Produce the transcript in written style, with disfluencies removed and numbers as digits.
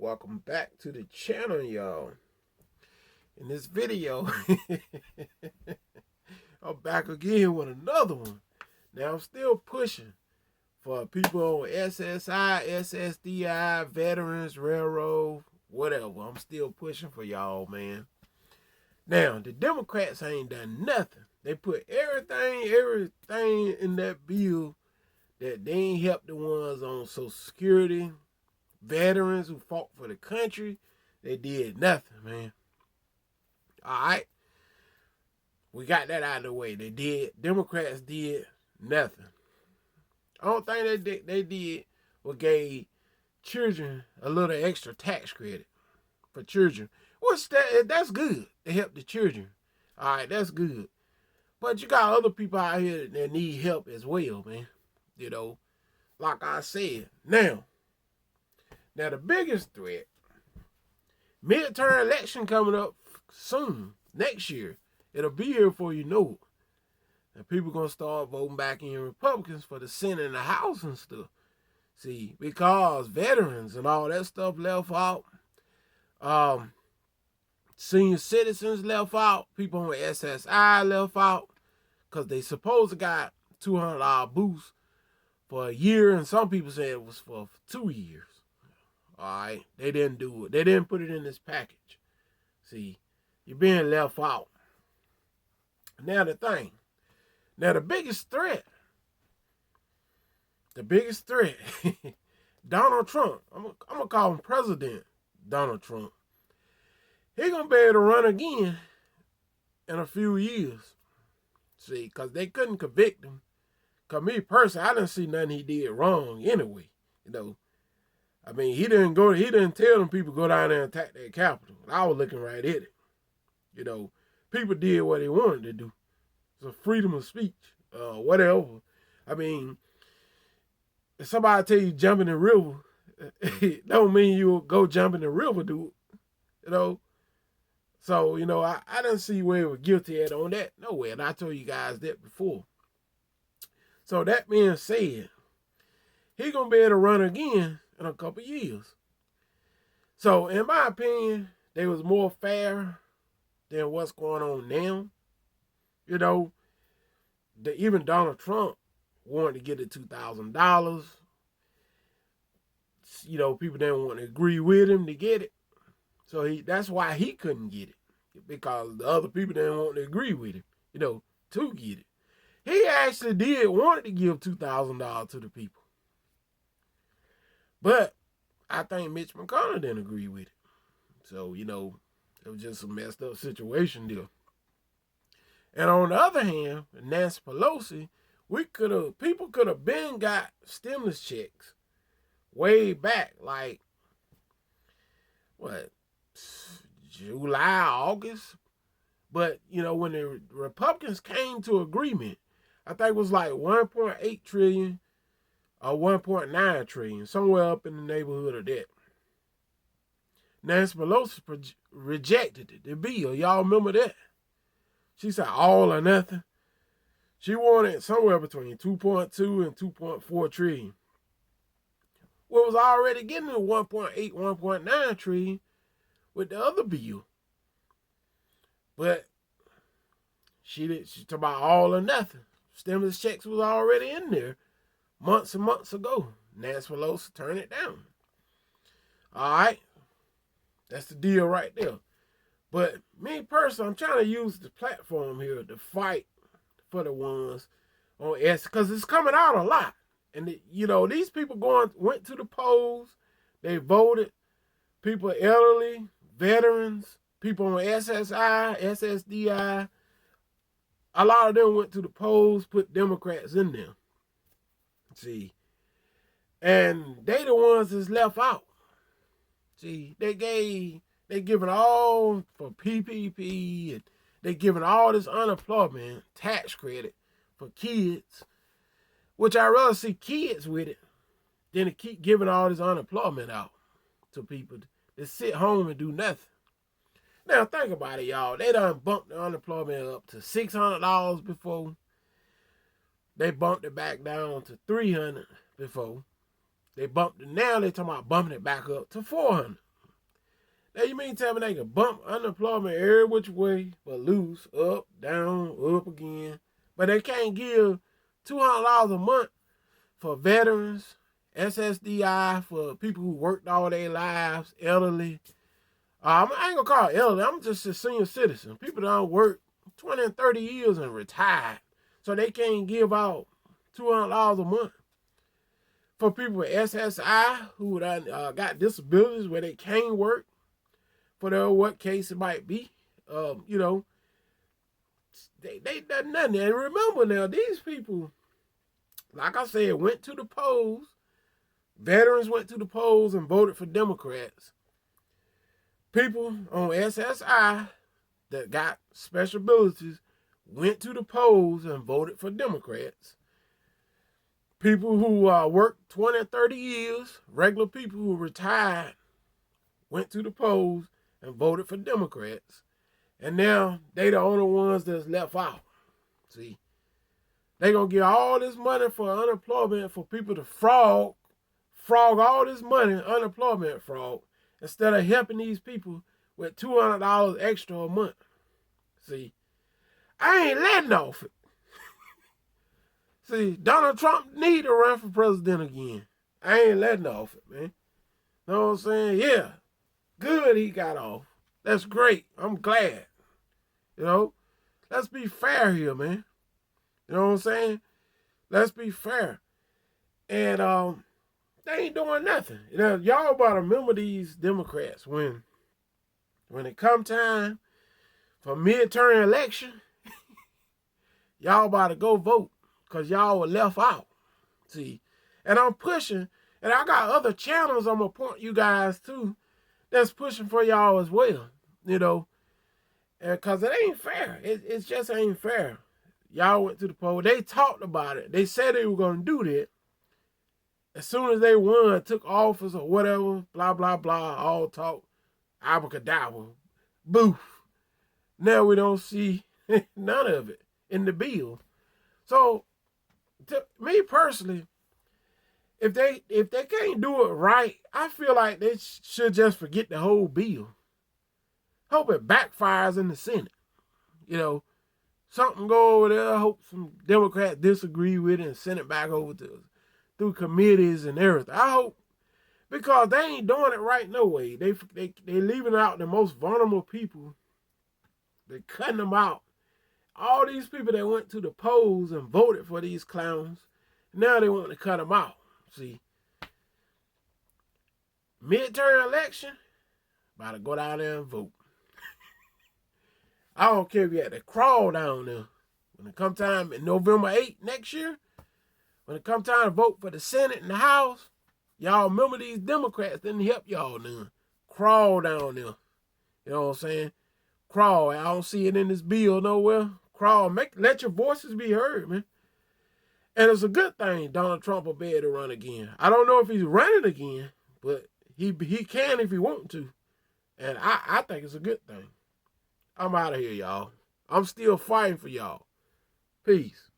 Welcome back to the channel, y'all. In this video, I'm back again with another one. Now, I'm still pushing for people on SSI, ssdi, veterans, railroad, whatever. I'm still pushing for y'all, man. Now, the Democrats ain't done nothing. They put everything in that bill that they ain't helped the ones on Social Security, veterans who fought for the country. They did nothing, man. All right. We got that out of the way. Democrats did nothing. The only thing they did was gave children a little extra tax credit for children. That's good. They help the children. All right, that's good. But you got other people out here that need help as well, man. You know, like I said. Now the biggest threat, midterm election coming up soon, next year. It'll be here before you know it. And people going to start voting back in Republicans for the Senate and the House and stuff. See, because veterans and all that stuff left out. Senior citizens left out. People on SSI left out. Because they supposed to got $200 boost for a year. And some people said it was for 2 years. All right. They didn't do it. They didn't put it in this package. See, you're being left out. Now the biggest threat, Donald Trump, I'm going to call him President Donald Trump. He going to be able to run again in a few years. See, because they couldn't convict him. Because me personally, I didn't see nothing he did wrong anyway. You know, I mean, he didn't tell them people go down there and attack their capital. I was looking right at it. You know, people did what they wanted to do. It's a freedom of speech, whatever. I mean, if somebody tell you jump in the river, it don't mean you'll go jump in the river, dude. You know? So, you know, I didn't see where he was guilty at on that. Nowhere. And I told you guys that before. So that being said, he going to be able to run again in a couple years. So, in my opinion, they was more fair than what's going on now. You know, even Donald Trump wanted to get the $2,000. You know, people didn't want to agree with him to get it. So that's why he couldn't get it. Because the other people didn't want to agree with him, you know, to get it. He actually did want to give $2,000 to the people. But I think Mitch McConnell didn't agree with it. So, you know, it was just a messed up situation there. And on the other hand, Nancy Pelosi, people could have been got stimulus checks way back, like, what, July, August? But, you know, when the Republicans came to agreement, I think it was like 1.8 trillion or 1.9 trillion, somewhere up in the neighborhood of that. Nancy Pelosi rejected it, the bill. Y'all remember that? She said all or nothing. She wanted somewhere between 2.2 and 2.4 trillion. Well, it was already getting to 1.8, 1.9 trillion with the other bill. But she talked about all or nothing. Stimulus checks was already in there months and months ago. Nancy Pelosi turned it down. All right. That's the deal right there. But me personally, I'm trying to use the platform here to fight for the ones on S, because it's coming out a lot. And, you know, these people went to the polls. They voted. People elderly, veterans, people on SSI, ssdi. A lot of them went to the polls, put Democrats in there. See. And they the ones that's left out. See, they giving all for PPP, and they giving all this unemployment tax credit for kids, which I'd rather see kids with it than to keep giving all this unemployment out to people that sit home and do nothing. Now think about it, y'all. They done bumped the unemployment up to $600 before. They bumped it back down to $300 before. They bumped it, now they talking about bumping it back up to $400. Now you mean tell me they can bump unemployment every which way but loose, up, down, up again. But they can't give $200 a month for veterans, ssdi for people who worked all their lives, elderly. I ain't gonna call it elderly, I'm just a senior citizen. People that don't work 20 and 30 years and retired. So they can't give out $200 a month. For people with SSI who got disabilities where they can't work, for what case it might be, you know, they done nothing. And remember now, these people, like I said, went to the polls. Veterans went to the polls and voted for Democrats. People on SSI that got special abilities went to the polls and voted for Democrats. People who worked 20, 30 years, regular people who retired, went to the polls and voted for Democrats. And now they the only ones that's left out. See, they gonna give all this money for unemployment for people to frog all this money, unemployment fraud, instead of helping these people with $200 extra a month. See, I ain't letting off it. See, Donald Trump need to run for president again. I ain't letting off it, man. Know what I'm saying? Yeah, good he got off. That's great. I'm glad. You know, let's be fair here, man. You know what I'm saying? Let's be fair. And they ain't doing nothing. You know, y'all about to remember these Democrats when it come time for midterm election, y'all about to go vote because y'all were left out. See, and I'm pushing, and I got other channels I'm going to point you guys to that's pushing for y'all as well, you know, because it ain't fair. It just ain't fair. Y'all went to the poll. They talked about it. They said they were going to do that. As soon as they won, took office or whatever, blah, blah, blah, all talk, abracadabra, boof. Now we don't see none of it in the bill. So, to me personally, if they can't do it right, I feel like they should just forget the whole bill. Hope it backfires in the Senate. You know, something go over there. Hope some Democrats disagree with it and send it back over to us through committees and everything. I hope, because they ain't doing it right no way. They leaving out the most vulnerable people. They cutting them out. All these people that went to the polls and voted for these clowns, now they want to cut them out. See, midterm election, about to go down there and vote. I don't care if you had to crawl down there. When it come time in November 8th next year, when it come time to vote for the Senate and the House, y'all remember these Democrats didn't help y'all none. Crawl down there. You know what I'm saying? Crawl. I don't see it in this bill nowhere. Crawl. Let your voices be heard, man. And it's a good thing Donald Trump will be able to run again. I don't know if he's running again, but he can if he wants to. And I think it's a good thing. I'm out of here, y'all. I'm still fighting for y'all. Peace.